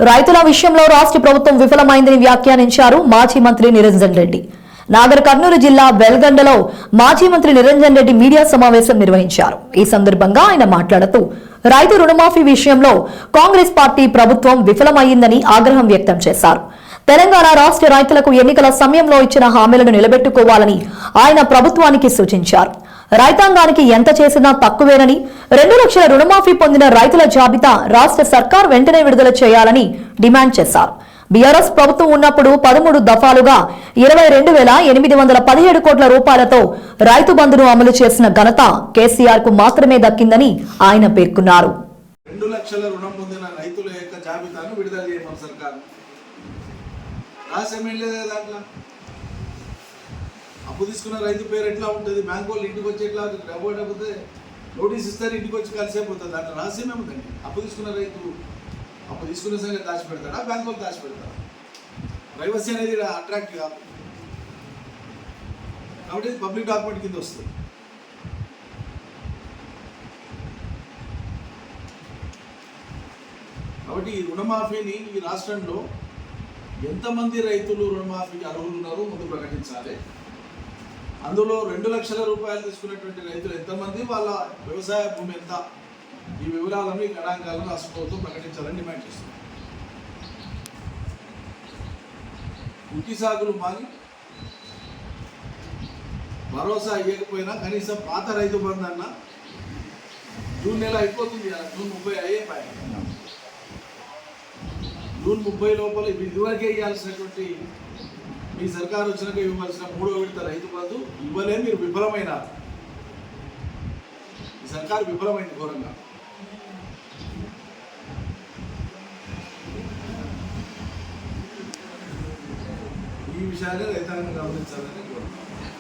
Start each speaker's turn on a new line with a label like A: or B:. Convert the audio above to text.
A: రైతుల విషయంలో రాష్ట్ర ప్రభుత్వం విఫలమైందని వ్యాఖ్యానించారు మాజీ మంత్రి నిరంజన్ రెడ్డి. నాగర్ కర్నూలు జిల్లా వెల్గండలో మాజీ మంత్రి నిరంజన్ రెడ్డి మీడియా సమావేశం నిర్వహించారు. ఈ సందర్భంగా ఆయన మాట్లాడుతూ రైతు రుణమాఫీ విషయంలో కాంగ్రెస్ పార్టీ ప్రభుత్వం విఫలమైందని ఆగ్రహం వ్యక్తం చేశారు. తెలంగాణ రాష్ట్ర రైతులకు ఎన్నికల సమయంలో ఇచ్చిన హామీలను నిలబెట్టుకోవాలని ఆయన ప్రభుత్వానికి సూచించారు. రైతాంగానికి ఎంత చేసినా తక్కువేనని 2 లక్షల రుణమాఫీ పొందిన రైతుల జాబితా రాష్ట్ర సర్కార్ వెంటనే విడుదల చేయాలని డిమాండ్ చేశారు. బీఆర్ఎస్ ప్రభుత్వం ఉన్నప్పుడు 13 దఫాలుగా 22,817 కోట్ల రూపాయలతో రైతు బంధును అమలు చేసిన ఘనత కేసీఆర్ కు మాత్రమే దక్కిందని ఆయన పేర్కొన్నారు.
B: 2 లక్షల రుణం పొందిన రైతుల యొక్క జాబితాను విడుదల చేయమని సర్కారు రాసేమేం లేదా? దాంట్లో అప్పు తీసుకున్న రైతు పేరు ఎట్లా ఉంటుంది, బ్యాంకు వాళ్ళు ఇంటికి వచ్చి ఎట్లా డబ్బుతే నోటీస్ ఇస్తారు, ఇంటికి వచ్చి కలిసేపోతుంది. దాంట్లో రాసేమేముందండి? అప్పు తీసుకున్న రైతు అప్పు తీసుకున్న సంగతి దాచిపెడతాడా, బ్యాంకు వాళ్ళు దాచిపెడతారా? ప్రైవసీ అనేది అట్రాక్ట్ కాదు కాబట్టి పబ్లిక్ డాక్యుమెంట్ కింద వస్తుంది. కాబట్టి ఈ రుణమాఫీని ఈ రాష్ట్రంలో ఎంతమంది రైతులు రుణమాఫీకి అర్హులు ఉన్నారో ముందు ప్రకటించాలి. అందులో 2 లక్షల రూపాయలు తీసుకున్నటువంటి రైతులు ఎంతమంది, వాళ్ళ వ్యవసాయ భూమి ఎంత, ఈ వివరాలను ఈ గణాంకాలను రాష్ట్ర ప్రభుత్వం ప్రకటించాలని డిమాండ్ చేస్తుంది. ఉట్టి సాగులు మాని భరోసా ఇవ్వకపోయినా కనీసం పాత రైతు బంధు అన్న జూన్ నెల అయిపోతుంది, జూన్ 30 అయ్యేపాయ. జూన్ 30 లోపల ఇదివరకే ఇవ్వాల్సినటువంటి మీ సర్కారు వచ్చినాక ఇవ్వాల్సిన 3వ విడత రైతు బంధు ఇవ్వలే. మీరు విఫలమైన ఈ సర్కారు విఫలమైంది ఘోరంగా. ఈ విషయాన్ని రైతాంగం గమనించాలని కోరుతున్నాను.